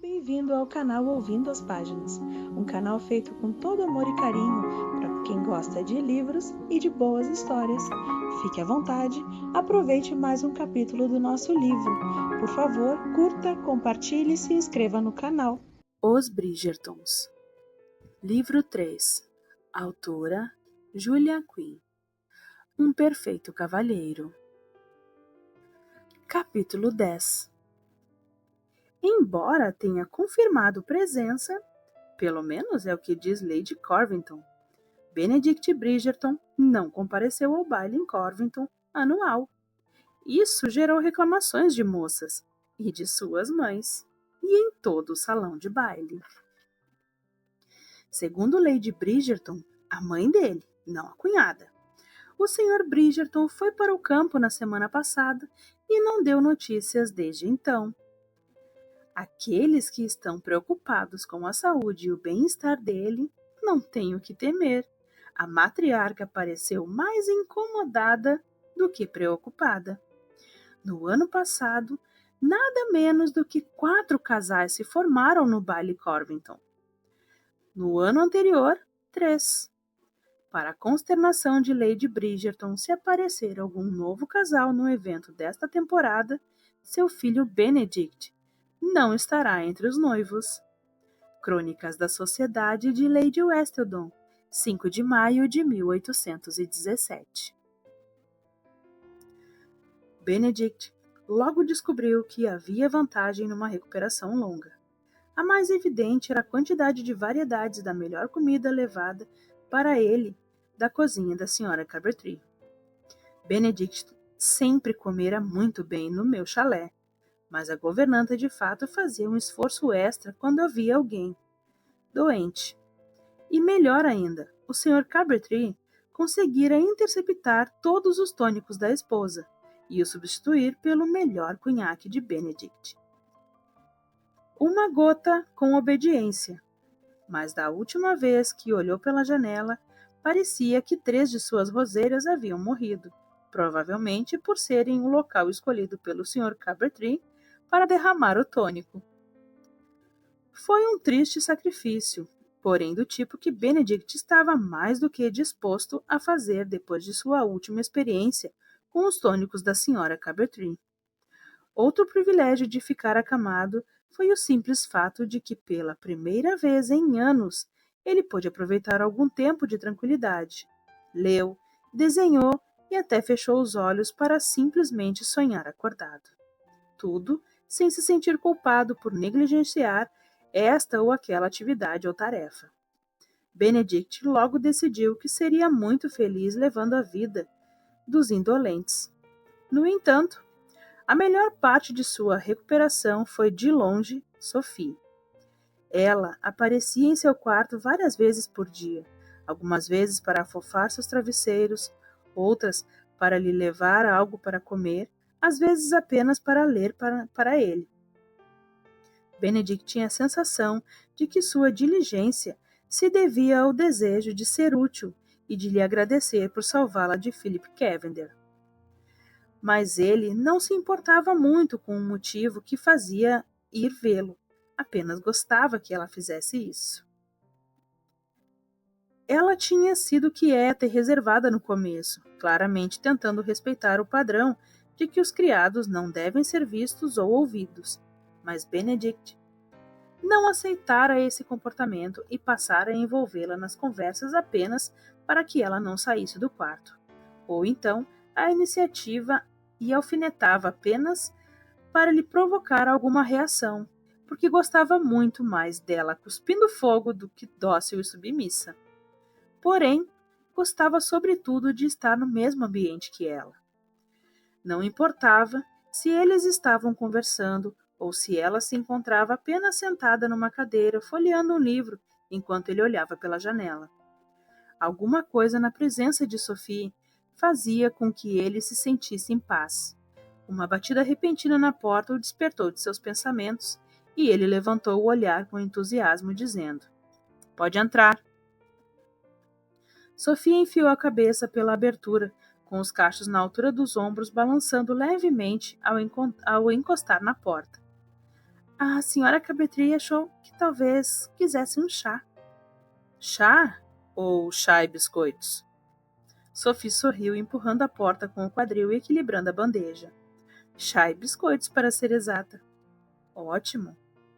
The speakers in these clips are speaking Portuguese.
Bem-vindo ao canal Ouvindo as Páginas, um canal feito com todo amor e carinho para quem gosta de livros e de boas histórias. Fique à vontade, aproveite mais um capítulo do nosso livro. Por favor, curta, compartilhe e se inscreva no canal. Os Bridgertons. Livro 3. Autora Julia Quinn. Um perfeito cavalheiro. Capítulo 10. Embora tenha confirmado presença, pelo menos é o que diz Lady Corvington, Benedict Bridgerton não compareceu ao baile em Corvington anual. Isso gerou reclamações de moças e de suas mães, e em todo o salão de baile. Segundo Lady Bridgerton, a mãe dele, não a cunhada, o Sr. Bridgerton foi para o campo na semana passada e não deu notícias desde então. Aqueles que estão preocupados com a saúde e o bem-estar dele não têm o que temer. A matriarca pareceu mais incomodada do que preocupada. No ano passado, nada menos do que 4 casais se formaram no baile Corvington. No ano anterior, 3. Para a consternação de Lady Bridgerton, se aparecer algum novo casal no evento desta temporada, seu filho Benedict não estará entre os noivos. Crônicas da Sociedade de Lady Westerton, 5 de maio de 1817. Benedict logo descobriu que havia vantagem numa recuperação longa. A mais evidente era a quantidade de variedades da melhor comida levada para ele da cozinha da Sra. Carberry. Benedict sempre comera muito bem no meu chalé, mas a governanta de fato fazia um esforço extra quando havia alguém doente. E melhor ainda, o Sr. Carberry conseguira interceptar todos os tônicos da esposa e o substituir pelo melhor cunhaque de Benedict. Uma gota com obediência, mas da última vez que olhou pela janela, parecia que 3 de suas roseiras haviam morrido, provavelmente por serem o local escolhido pelo Sr. Carberry para derramar o tônico. Foi um triste sacrifício, porém do tipo que Benedict estava mais do que disposto a fazer depois de sua última experiência com os tônicos da Sra. Carberry. Outro privilégio de ficar acamado foi o simples fato de que, pela primeira vez em anos, ele pôde aproveitar algum tempo de tranquilidade. Leu, desenhou e até fechou os olhos para simplesmente sonhar acordado. Tudo sem se sentir culpado por negligenciar esta ou aquela atividade ou tarefa. Benedict logo decidiu que seria muito feliz levando a vida dos indolentes. No entanto, a melhor parte de sua recuperação foi, de longe, Sophie. Ela aparecia em seu quarto várias vezes por dia, algumas vezes para afofar seus travesseiros, outras para lhe levar algo para comer, às vezes apenas para ler para ele. Benedict tinha a sensação de que sua diligência se devia ao desejo de ser útil e de lhe agradecer por salvá-la de Philip Cavender. Mas ele não se importava muito com o motivo que fazia ir vê-lo, apenas gostava que ela fizesse isso. Ela tinha sido quieta e reservada no começo, claramente tentando respeitar o padrão de que os criados não devem ser vistos ou ouvidos, mas Benedict não aceitara esse comportamento e passara a envolvê-la nas conversas apenas para que ela não saísse do quarto. Ou então, a iniciativa e alfinetava apenas para lhe provocar alguma reação, porque gostava muito mais dela cuspindo fogo do que dócil e submissa. Porém, gostava sobretudo de estar no mesmo ambiente que ela. Não importava se eles estavam conversando ou se ela se encontrava apenas sentada numa cadeira folheando um livro enquanto ele olhava pela janela. Alguma coisa na presença de Sophie fazia com que ele se sentisse em paz. Uma batida repentina na porta o despertou de seus pensamentos e ele levantou o olhar com entusiasmo, dizendo: "Pode entrar." Sophie enfiou a cabeça pela abertura, com os cachos na altura dos ombros balançando levemente ao encostar na porta. A senhora Cabetri achou que talvez quisesse um chá. Chá? Ou chá e biscoitos? Sophie sorriu, empurrando a porta com o quadril e equilibrando a bandeja. Chá e biscoitos, para ser exata. Ótimo.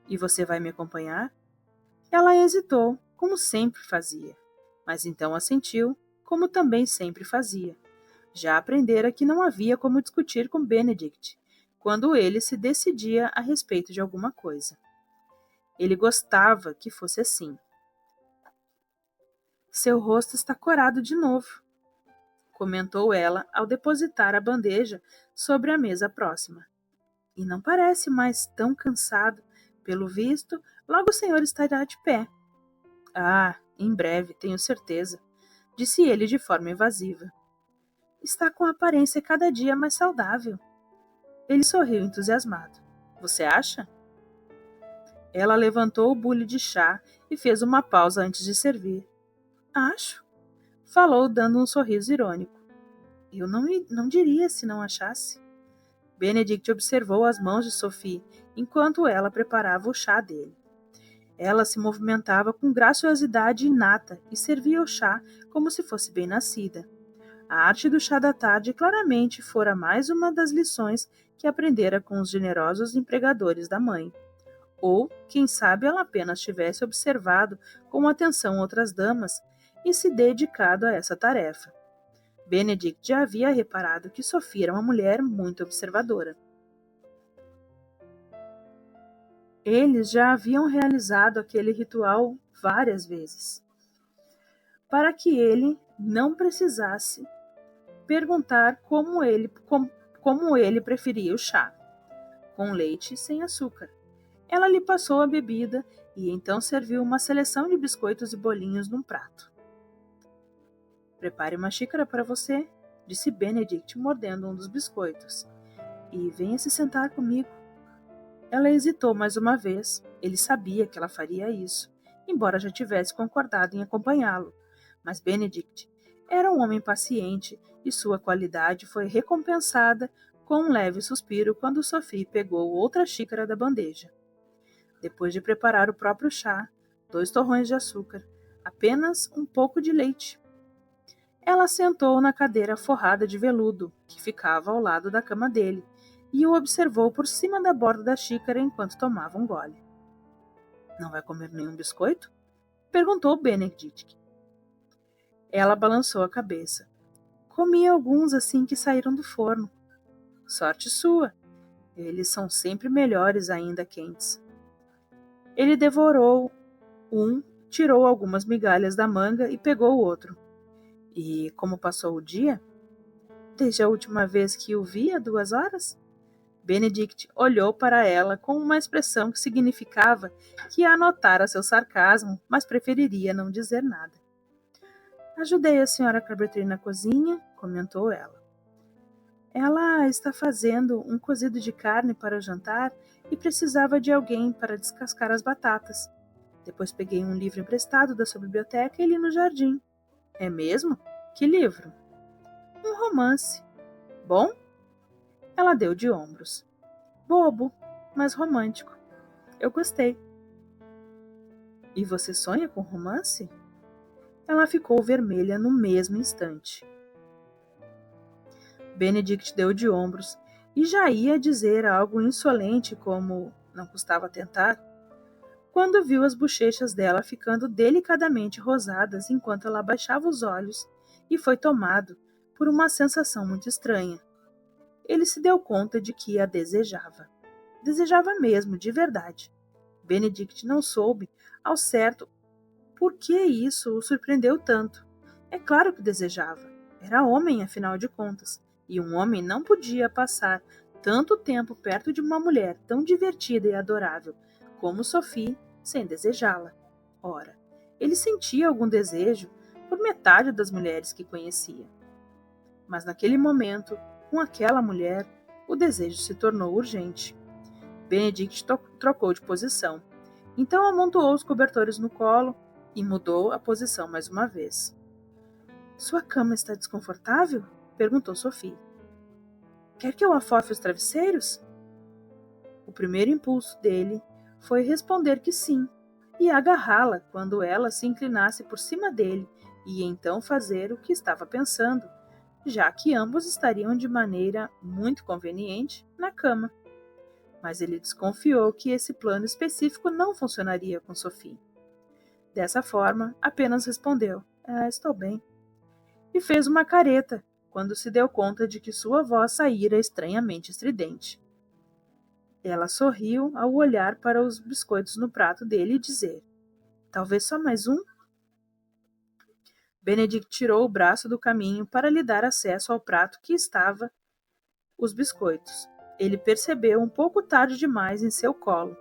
E você vai me acompanhar? Ela hesitou, como sempre fazia, mas então assentiu, como também sempre fazia. Já aprendera que não havia como discutir com Benedict quando ele se decidia a respeito de alguma coisa. Ele gostava que fosse assim. Seu rosto está corado de novo, comentou ela ao depositar a bandeja sobre a mesa próxima. E não parece mais tão cansado. Pelo visto, logo o senhor estará de pé. Ah, em breve, tenho certeza, disse ele de forma evasiva. Está com a aparência cada dia mais saudável. Ele sorriu entusiasmado. Você acha? Ela levantou o bule de chá e fez uma pausa antes de servir. Acho, falou dando um sorriso irônico. Eu não diria se não achasse. Benedict observou as mãos de Sophie enquanto ela preparava o chá dele. Ela se movimentava com graciosidade inata e servia o chá como se fosse bem-nascida. A arte do chá da tarde claramente fora mais uma das lições que aprendera com os generosos empregadores da mãe. Ou, quem sabe, ela apenas tivesse observado com atenção outras damas e se dedicado a essa tarefa. Benedict já havia reparado que Sophie era uma mulher muito observadora. Eles já haviam realizado aquele ritual várias vezes, para que ele não precisasse perguntar como ele preferia o chá, com leite e sem açúcar. Ela lhe passou a bebida e então serviu uma seleção de biscoitos e bolinhos num prato. Prepare uma xícara para você, disse Benedict, mordendo um dos biscoitos. E venha se sentar comigo. Ela hesitou mais uma vez. Ele sabia que ela faria isso, embora já tivesse concordado em acompanhá-lo. Mas Benedict era um homem paciente e sua qualidade foi recompensada com um leve suspiro quando Sophie pegou outra xícara da bandeja. Depois de preparar o próprio chá, 2 torrões de açúcar, apenas um pouco de leite. Ela sentou na cadeira forrada de veludo, que ficava ao lado da cama dele, e o observou por cima da borda da xícara enquanto tomava um gole. Não vai comer nenhum biscoito? Perguntou Benedict. Ela balançou a cabeça. Comi alguns assim que saíram do forno. Sorte sua. Eles são sempre melhores ainda quentes. Ele devorou um, tirou algumas migalhas da manga e pegou o outro. E como passou o dia? Desde a última vez que o vi há 2 horas? Benedict olhou para ela com uma expressão que significava que anotara seu sarcasmo, mas preferiria não dizer nada. Ajudei a senhora Cabetri na cozinha, comentou ela. Ela está fazendo um cozido de carne para o jantar e precisava de alguém para descascar as batatas. Depois peguei um livro emprestado da sua biblioteca e li no jardim. É mesmo? Que livro? Um romance. Bom? Ela deu de ombros. Bobo, mas romântico. Eu gostei. E você sonha com romance? Ela ficou vermelha no mesmo instante. Benedict deu de ombros e já ia dizer algo insolente como não custava tentar, quando viu as bochechas dela ficando delicadamente rosadas enquanto ela abaixava os olhos e foi tomado por uma sensação muito estranha. Ele se deu conta de que a desejava. Desejava mesmo, de verdade. Benedict não soube, ao certo, por que isso o surpreendeu tanto. É claro que desejava. Era homem, afinal de contas, e um homem não podia passar tanto tempo perto de uma mulher tão divertida e adorável como Sophie sem desejá-la. Ora, ele sentia algum desejo por metade das mulheres que conhecia. Mas naquele momento, com aquela mulher, o desejo se tornou urgente. Benedict trocou de posição. Então amontoou os cobertores no colo e mudou a posição mais uma vez. Sua cama está desconfortável? Perguntou Sophie. Quer que eu afofe os travesseiros? O primeiro impulso dele foi responder que sim, e agarrá-la quando ela se inclinasse por cima dele, e então fazer o que estava pensando, já que ambos estariam de maneira muito conveniente na cama. Mas ele desconfiou que esse plano específico não funcionaria com Sophie. Dessa forma, apenas respondeu: estou bem. E fez uma careta quando se deu conta de que sua voz saíra estranhamente estridente. Ela sorriu ao olhar para os biscoitos no prato dele e dizer: talvez só mais um? Benedict tirou o braço do caminho para lhe dar acesso ao prato que estava os biscoitos. Ele percebeu um pouco tarde demais em seu colo.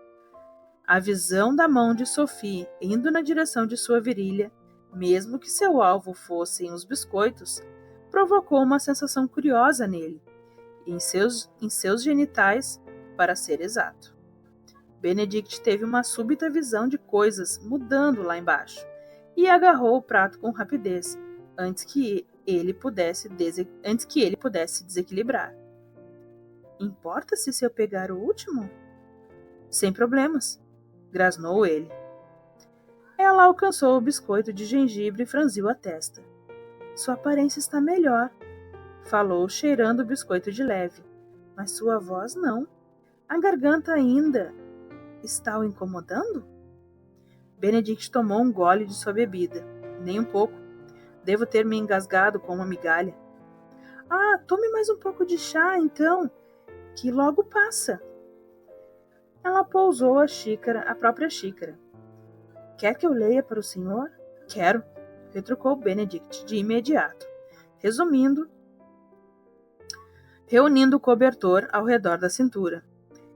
A visão da mão de Sophie indo na direção de sua virilha, mesmo que seu alvo fossem os biscoitos, provocou uma sensação curiosa nele, em seus genitais, para ser exato. Benedict teve uma súbita visão de coisas mudando lá embaixo e agarrou o prato com rapidez, antes que ele pudesse desequilibrar. Importa-se se eu pegar o último? Sem problemas, grasnou ele. Ela alcançou o biscoito de gengibre e franziu a testa. Sua aparência está melhor, falou, cheirando o biscoito de leve. Mas sua voz não. A garganta ainda está o incomodando? Benedict tomou um gole de sua bebida. Nem um pouco. Devo ter me engasgado com uma migalha. Tome mais um pouco de chá, então, que logo passa. Ela pousou a própria xícara. Quer que eu leia para o senhor? Quero, retrucou Benedict de imediato, reunindo o cobertor ao redor da cintura.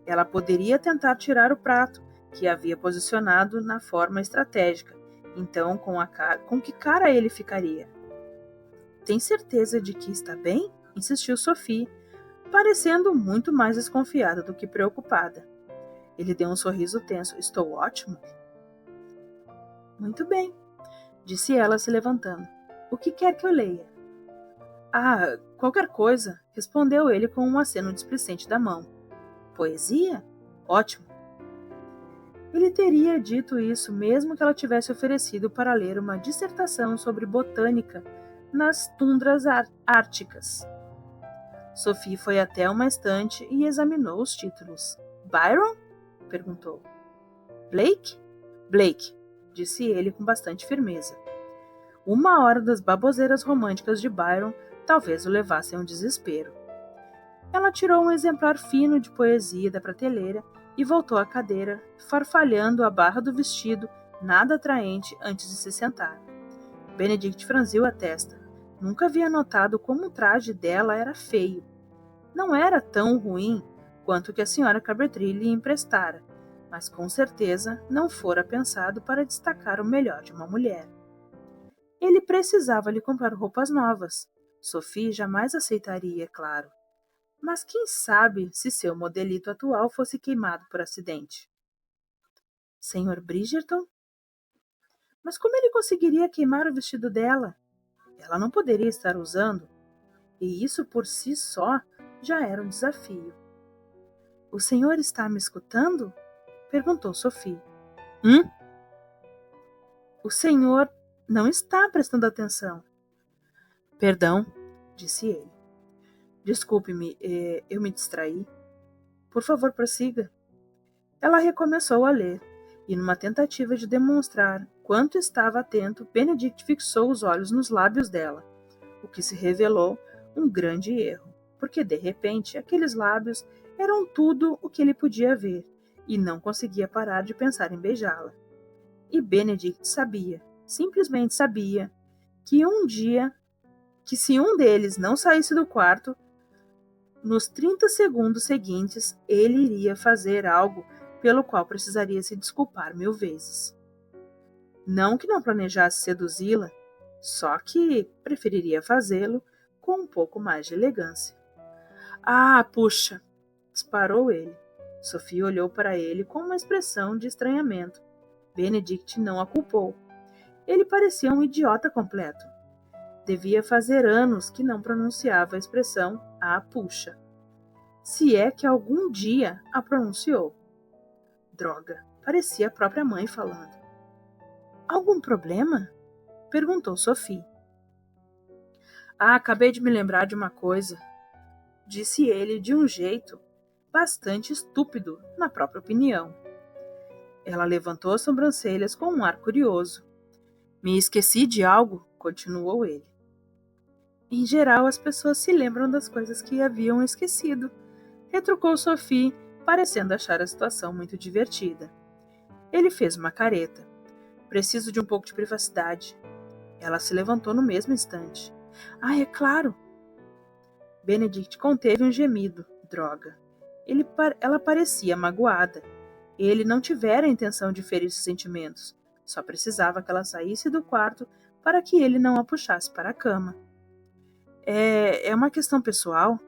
Ela poderia tentar tirar o prato, que havia posicionado na forma estratégica. Então, com que cara ele ficaria? Tem certeza de que está bem? Insistiu Sophie, parecendo muito mais desconfiada do que preocupada. Ele deu um sorriso tenso. Estou ótimo? Muito bem, disse ela se levantando. O que quer que eu leia? Qualquer coisa, respondeu ele com um aceno displicente da mão. Poesia? Ótimo. Ele teria dito isso mesmo que ela tivesse oferecido para ler uma dissertação sobre botânica nas tundras árticas. Sophie foi até uma estante e examinou os títulos. Byron? Perguntou. Blake? Blake, disse ele com bastante firmeza. 1 hora das baboseiras românticas de Byron talvez o levassem a um desespero. Ela tirou um exemplar fino de poesia da prateleira e voltou à cadeira, farfalhando a barra do vestido, nada atraente, antes de se sentar. Benedict franziu a testa. Nunca havia notado como o traje dela era feio. Não era tão ruim quanto o que a senhora Carbertry lhe emprestara, mas com certeza não fora pensado para destacar o melhor de uma mulher. Ele precisava lhe comprar roupas novas. Sophie jamais aceitaria, é claro. Mas quem sabe se seu modelito atual fosse queimado por acidente? Sr. Bridgerton? Mas como ele conseguiria queimar o vestido dela? Ela não poderia estar usando, e isso por si só já era um desafio. O senhor está me escutando? Perguntou Sophie. O senhor não está prestando atenção. Perdão, disse ele. Desculpe-me, eu me distraí. Por favor, prossiga. Ela recomeçou a ler, e numa tentativa de demonstrar quanto estava atento, Benedict fixou os olhos nos lábios dela, o que se revelou um grande erro, porque de repente aqueles lábios eram tudo o que ele podia ver, e não conseguia parar de pensar em beijá-la. E Benedict sabia, simplesmente sabia, que se um deles não saísse do quarto, nos 30 segundos seguintes, ele iria fazer algo pelo qual precisaria se desculpar 1000 vezes. Não que não planejasse seduzi-la, só que preferiria fazê-lo com um pouco mais de elegância. Puxa! Disparou ele. Sophie olhou para ele com uma expressão de estranhamento. Benedict não a culpou. Ele parecia um idiota completo. Devia fazer anos que não pronunciava a expressão puxa. se é que algum dia a pronunciou. Droga, parecia a própria mãe falando. Algum problema? Perguntou Sophie. Acabei de me lembrar de uma coisa, disse ele de um jeito bastante estúpido, na própria opinião. Ela levantou as sobrancelhas com um ar curioso. Me esqueci de algo, continuou ele. Em geral, as pessoas se lembram das coisas que haviam esquecido, retrucou Sophie, parecendo achar a situação muito divertida. Ele fez uma careta. Preciso de um pouco de privacidade. Ela se levantou no mesmo instante. É claro! Benedict conteve um gemido. Droga. Ela parecia magoada. Ele não tivera a intenção de ferir seus sentimentos. Só precisava que ela saísse do quarto para que ele não a puxasse para a cama. É uma questão pessoal,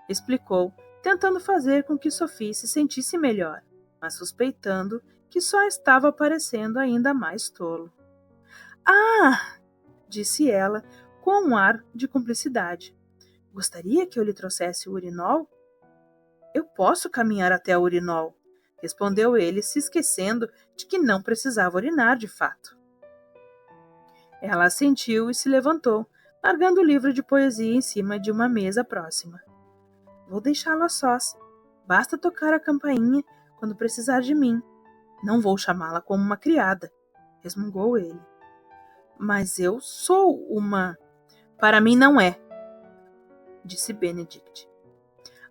explicou, tentando fazer com que Sophie se sentisse melhor, mas suspeitando que só estava parecendo ainda mais tolo. Disse ela com um ar de cumplicidade. Gostaria que eu lhe trouxesse o urinol? Eu posso caminhar até o urinol, respondeu ele, se esquecendo de que não precisava urinar de fato. Ela assentiu e se levantou, largando o livro de poesia em cima de uma mesa próxima. Vou deixá-lo a sós. Basta tocar a campainha quando precisar de mim. Não vou chamá-la como uma criada, resmungou ele. Mas eu sou uma... Para mim não é, disse Benedict.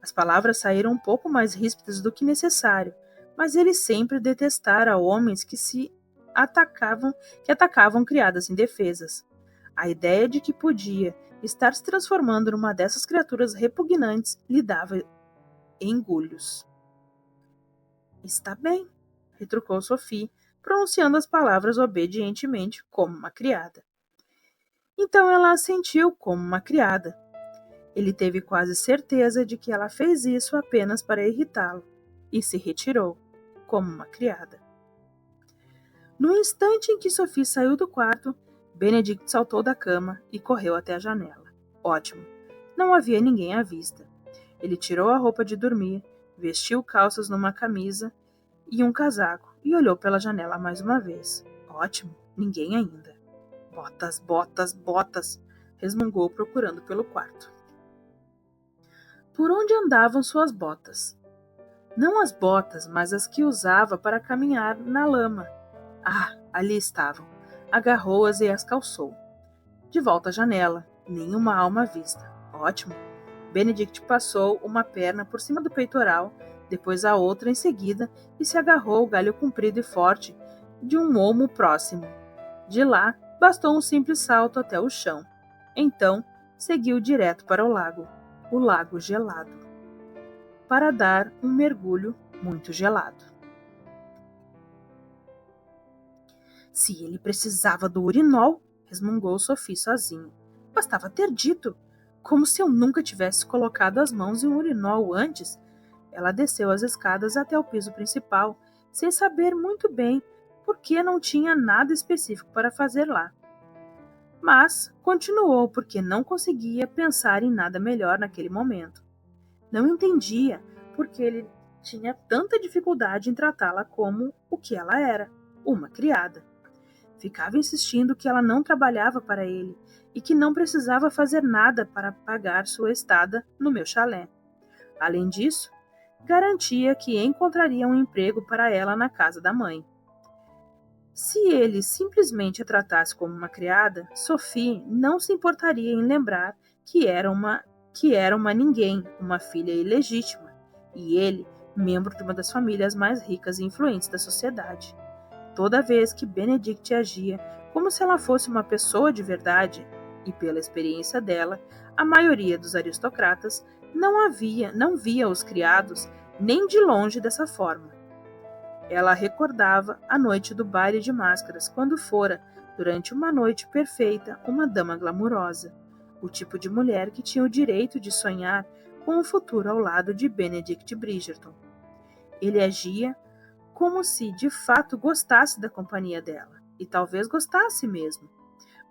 As palavras saíram um pouco mais ríspidas do que necessário, mas ele sempre detestara homens que atacavam criadas indefesas. A ideia de que podia estar se transformando numa dessas criaturas repugnantes lhe dava engulhos. Está bem, retrucou Sophie, pronunciando as palavras obedientemente como uma criada. Então ela assentiu como uma criada. Ele teve quase certeza de que ela fez isso apenas para irritá-lo, e se retirou, como uma criada. No instante em que Sophie saiu do quarto, Benedict saltou da cama e correu até a janela. Ótimo, não havia ninguém à vista. Ele tirou a roupa de dormir, vestiu calças numa camisa e um casaco e olhou pela janela mais uma vez. Ótimo, ninguém ainda. Botas, botas, botas, resmungou procurando pelo quarto. Por onde andavam suas botas? Não as botas, mas as que usava para caminhar na lama. Ali estavam. Agarrou-as e as calçou. De volta à janela, nenhuma alma à vista. Ótimo. Benedict passou uma perna por cima do peitoral, depois a outra em seguida e se agarrou ao galho comprido e forte de um olmo próximo. De lá, bastou um simples salto até o chão. Então, seguiu direto para o lago gelado, para dar um mergulho muito gelado. Se ele precisava do urinol, resmungou Sophie sozinho. Bastava ter dito. Como se eu nunca tivesse colocado as mãos em um urinol antes. Ela desceu as escadas até o piso principal, sem saber muito bem por que não tinha nada específico para fazer lá. Mas continuou porque não conseguia pensar em nada melhor naquele momento. Não entendia por que ele tinha tanta dificuldade em tratá-la como o que ela era, uma criada. Ficava insistindo que ela não trabalhava para ele e que não precisava fazer nada para pagar sua estada no meu chalé. Além disso, garantia que encontraria um emprego para ela na casa da mãe. Se ele simplesmente a tratasse como uma criada, Sophie não se importaria em lembrar que era uma ninguém, uma filha ilegítima, e ele, membro de uma das famílias mais ricas e influentes da sociedade. Toda vez que Benedict agia como se ela fosse uma pessoa de verdade, e pela experiência dela, a maioria dos aristocratas não via os criados nem de longe dessa forma. Ela recordava a noite do baile de máscaras, quando fora, durante uma noite perfeita, uma dama glamurosa, o tipo de mulher que tinha o direito de sonhar com o futuro ao lado de Benedict Bridgerton. Ele agia como se de fato gostasse da companhia dela, e talvez gostasse mesmo.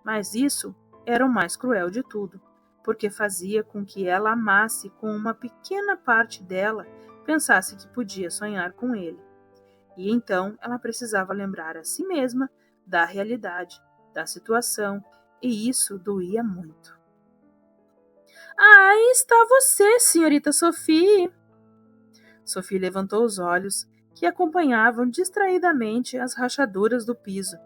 Mas isso era o mais cruel de tudo. porque fazia com que ela amasse com uma pequena parte dela, pensasse que podia sonhar com ele. E então ela precisava lembrar a si mesma da realidade, da situação, e isso doía muito. Aí está você, senhorita Sophie! Sophie levantou os olhos, que acompanhavam distraidamente as rachaduras do piso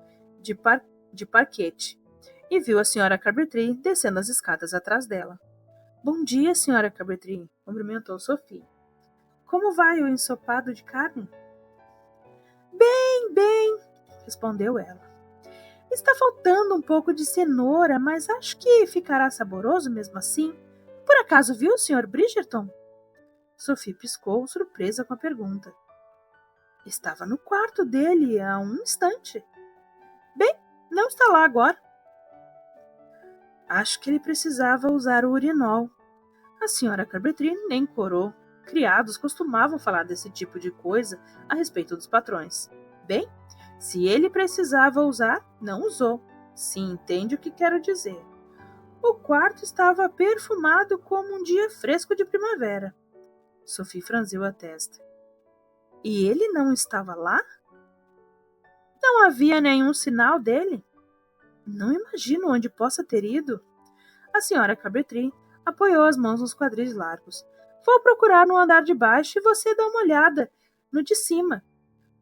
de parquete, e viu a senhora Carpentry descendo as escadas atrás dela. Bom dia, senhora Carpentry, cumprimentou Sophie. Como vai o ensopado de carne? Bem, respondeu ela. Está faltando um pouco de cenoura, mas acho que ficará saboroso mesmo assim. Por acaso viu o Sr. Bridgerton? Sophie piscou, surpresa com a pergunta. Estava no quarto dele há um instante. Bem, não está lá agora. Acho que ele precisava usar o urinol. A senhora Carpentry nem corou. Criados costumavam falar desse tipo de coisa a respeito dos patrões. Bem, se ele precisava usar, não usou. Se entende o que quero dizer. O quarto estava perfumado como um dia fresco de primavera. Sophie franziu a testa. E ele não estava lá? Não havia nenhum sinal dele? Não imagino onde possa ter ido. A senhora Carpentry apoiou as mãos nos quadris largos. Vou procurar no andar de baixo e você dá uma olhada no de cima.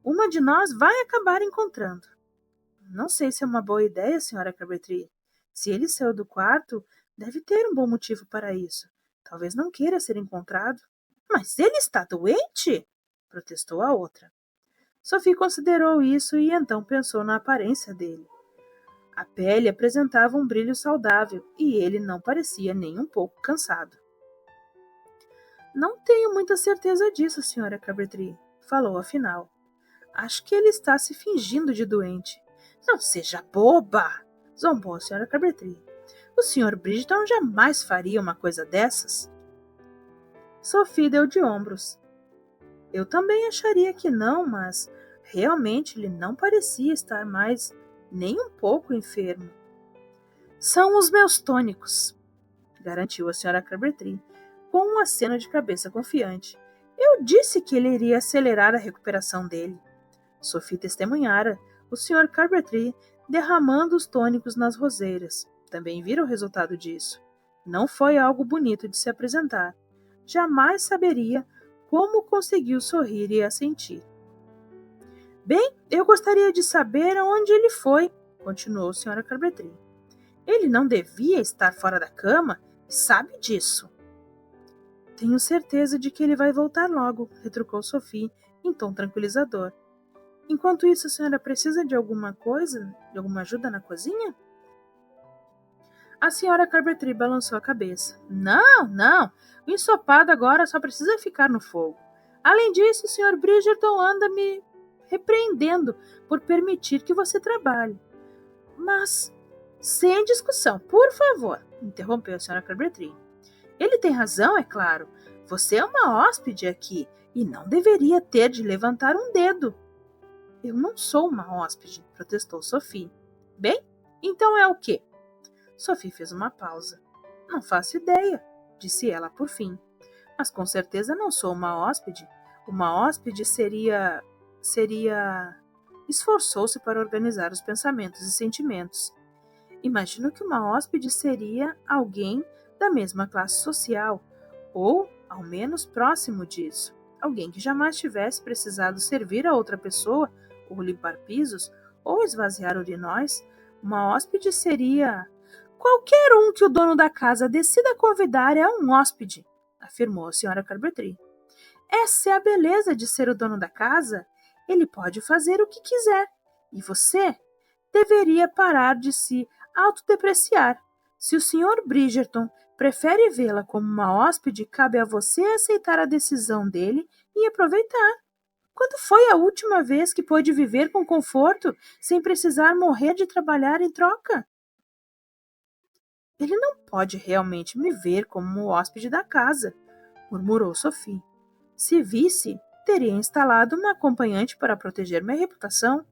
Uma de nós vai acabar encontrando. Não sei se é uma boa ideia, senhora Carpentry. Se ele saiu do quarto, deve ter um bom motivo para isso. Talvez não queira ser encontrado. Mas ele está doente? Protestou a outra. Sophie considerou isso e então pensou na aparência dele. A pele apresentava um brilho saudável e ele não parecia nem um pouco cansado. Não tenho muita certeza disso, senhora Carpentry, falou afinal. Acho que ele está se fingindo de doente. Não seja boba, zombou a senhora Carpentry. O Sr. Bridgerton jamais faria uma coisa dessas. Sophie deu de ombros. Eu também acharia que não, mas realmente ele não parecia estar mais nem um pouco enfermo. São os meus tônicos, garantiu a senhora Carpentry, com um aceno de cabeça confiante. Eu disse que ele iria acelerar a recuperação dele. Sophie testemunhara o Sr. Carpentry derramando os tônicos nas roseiras. Também viram o resultado disso. Não foi algo bonito de se apresentar. Jamais saberia como conseguiu sorrir e assentir. Bem, eu gostaria de saber aonde ele foi, continuou a senhora Carpentry. Ele não devia estar fora da cama e sabe disso. Tenho certeza de que ele vai voltar logo, retrucou Sophie em tom tranquilizador. Enquanto isso, a senhora precisa de alguma coisa, de alguma ajuda na cozinha? A senhora Carpentry balançou a cabeça. Não, o ensopado agora só precisa ficar no fogo. Além disso, o Sr. Bridgerton anda me repreendendo por permitir que você trabalhe. Mas, sem discussão, por favor, interrompeu a senhora Carpentry. Ele tem razão, é claro. Você é uma hóspede aqui e não deveria ter de levantar um dedo. Eu não sou uma hóspede, protestou Sophie. Bem, então é o quê? Sophie fez uma pausa. Não faço ideia, disse ela por fim. Mas com certeza não sou uma hóspede. Uma hóspede seria... Esforçou-se para organizar os pensamentos e sentimentos. Imagino que uma hóspede seria alguém da mesma classe social, ou, ao menos, próximo disso. Alguém que jamais tivesse precisado servir a outra pessoa, ou limpar pisos, ou esvaziar urinóis. Uma hóspede seria... Qualquer um que o dono da casa decida convidar é um hóspede, afirmou a senhora Carpentry. Essa é a beleza de ser o dono da casa. Ele pode fazer o que quiser. E você deveria parar de se autodepreciar. Se o Sr. Bridgerton prefere vê-la como uma hóspede, cabe a você aceitar a decisão dele e aproveitar. Quando foi a última vez que pôde viver com conforto, sem precisar morrer de trabalhar em troca? Ele não pode realmente me ver como um hóspede da casa, murmurou Sophie. Se visse, teria instalado uma acompanhante para proteger minha reputação.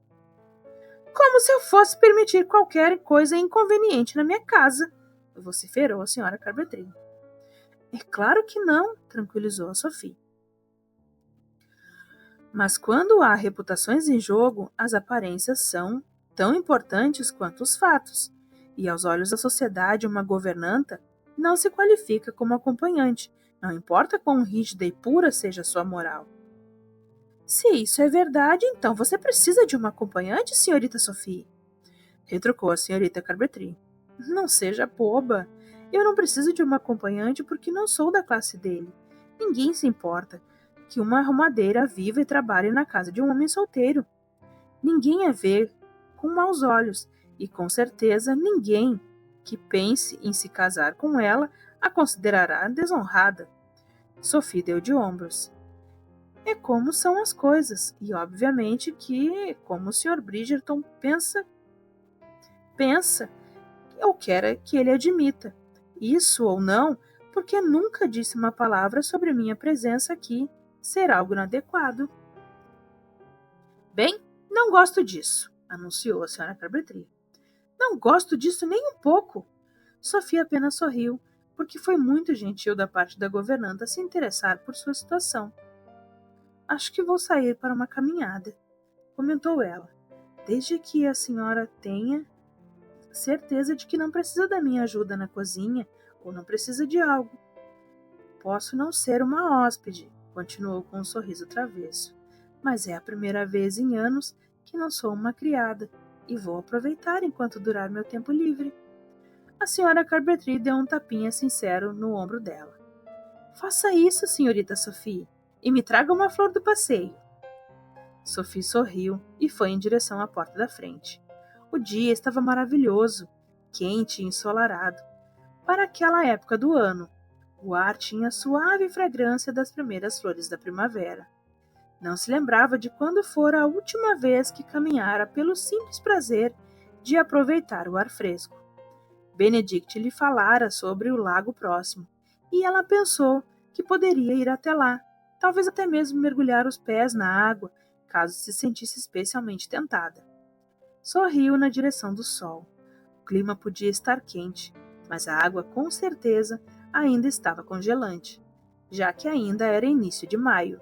Como se eu fosse permitir qualquer coisa inconveniente na minha casa, vociferou a senhora Carpentry. É claro que não, tranquilizou a Sophie. Mas quando há reputações em jogo, as aparências são tão importantes quanto os fatos, e aos olhos da sociedade uma governanta não se qualifica como acompanhante, não importa quão rígida e pura seja sua moral. Se isso é verdade, então você precisa de uma acompanhante, senhorita Sophie, retrucou a senhorita Carpentry. Não seja boba. Eu não preciso de uma acompanhante porque não sou da classe dele. Ninguém se importa que uma arrumadeira viva e trabalhe na casa de um homem solteiro. Ninguém a vê com maus olhos e, com certeza, ninguém que pense em se casar com ela a considerará desonrada. Sophie deu de ombros. É como são as coisas, e obviamente que, como o Sr. Bridgerton pensa ou quer que ele admita. Isso ou não, porque nunca disse uma palavra sobre minha presença aqui ser algo inadequado. Bem, não gosto disso, anunciou a senhora Carpentry. Não gosto disso nem um pouco. Sophie apenas sorriu, porque foi muito gentil da parte da governanta se interessar por sua situação. Acho que vou sair para uma caminhada, comentou ela, desde que a senhora tenha certeza de que não precisa da minha ajuda na cozinha ou não precisa de algo. Posso não ser uma hóspede, continuou com um sorriso travesso, mas é a primeira vez em anos que não sou uma criada e vou aproveitar enquanto durar meu tempo livre. A senhora Carpentry deu um tapinha sincero no ombro dela. Faça isso, senhorita Sophie, e me traga uma flor do passeio. Sophie sorriu e foi em direção à porta da frente. O dia estava maravilhoso, quente e ensolarado. Para aquela época do ano, o ar tinha a suave fragrância das primeiras flores da primavera. Não se lembrava de quando fora a última vez que caminhara pelo simples prazer de aproveitar o ar fresco. Benedict lhe falara sobre o lago próximo, e ela pensou que poderia ir até lá, talvez até mesmo mergulhar os pés na água, caso se sentisse especialmente tentada. Sorriu na direção do sol. O clima podia estar quente, mas a água com certeza ainda estava congelante, já que ainda era início de maio.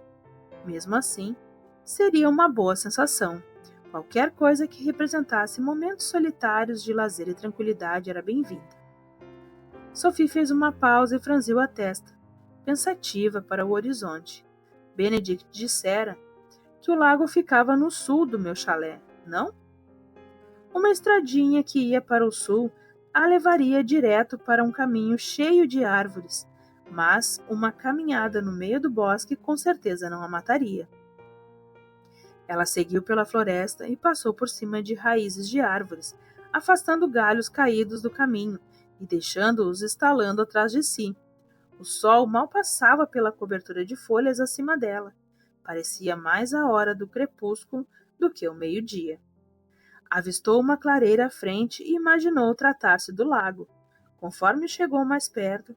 Mesmo assim, seria uma boa sensação. Qualquer coisa que representasse momentos solitários de lazer e tranquilidade era bem-vinda. Sophie fez uma pausa e franziu a testa, pensativa para o horizonte. Benedict dissera que o lago ficava no sul do meu chalé, não? Uma estradinha que ia para o sul a levaria direto para um caminho cheio de árvores, mas uma caminhada no meio do bosque com certeza não a mataria. Ela seguiu pela floresta e passou por cima de raízes de árvores, afastando galhos caídos do caminho e deixando-os estalando atrás de si. O sol mal passava pela cobertura de folhas acima dela. Parecia mais a hora do crepúsculo do que o meio-dia. Avistou uma clareira à frente e imaginou tratar-se do lago. Conforme chegou mais perto,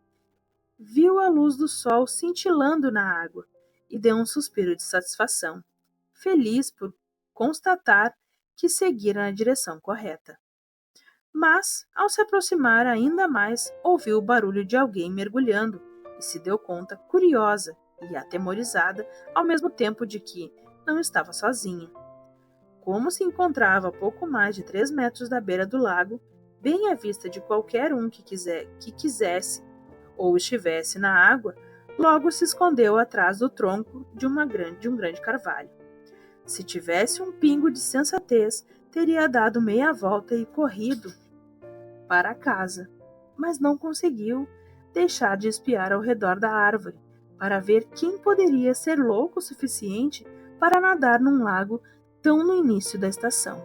viu a luz do sol cintilando na água e deu um suspiro de satisfação, feliz por constatar que seguira na direção correta. Mas, ao se aproximar ainda mais, ouviu o barulho de alguém mergulhando e se deu conta, curiosa e atemorizada, ao mesmo tempo de que não estava sozinha. Como se encontrava a pouco mais de 3 metros da beira do lago, bem à vista de qualquer um que quisesse ou estivesse na água, logo se escondeu atrás do tronco de um grande carvalho. Se tivesse um pingo de sensatez, teria dado meia volta e corrido para casa, mas não conseguiu deixar de espiar ao redor da árvore para ver quem poderia ser louco o suficiente para nadar num lago tão no início da estação.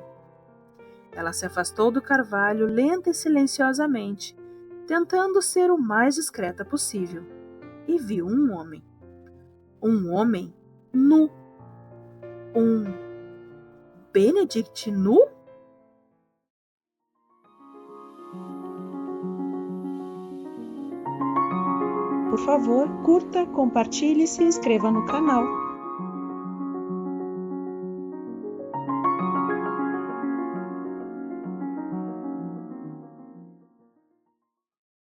Ela se afastou do carvalho lenta e silenciosamente, tentando ser o mais discreta possível, e viu um homem. Um homem nu. Um Benedict nu? Por favor, curta, compartilhe e se inscreva no canal.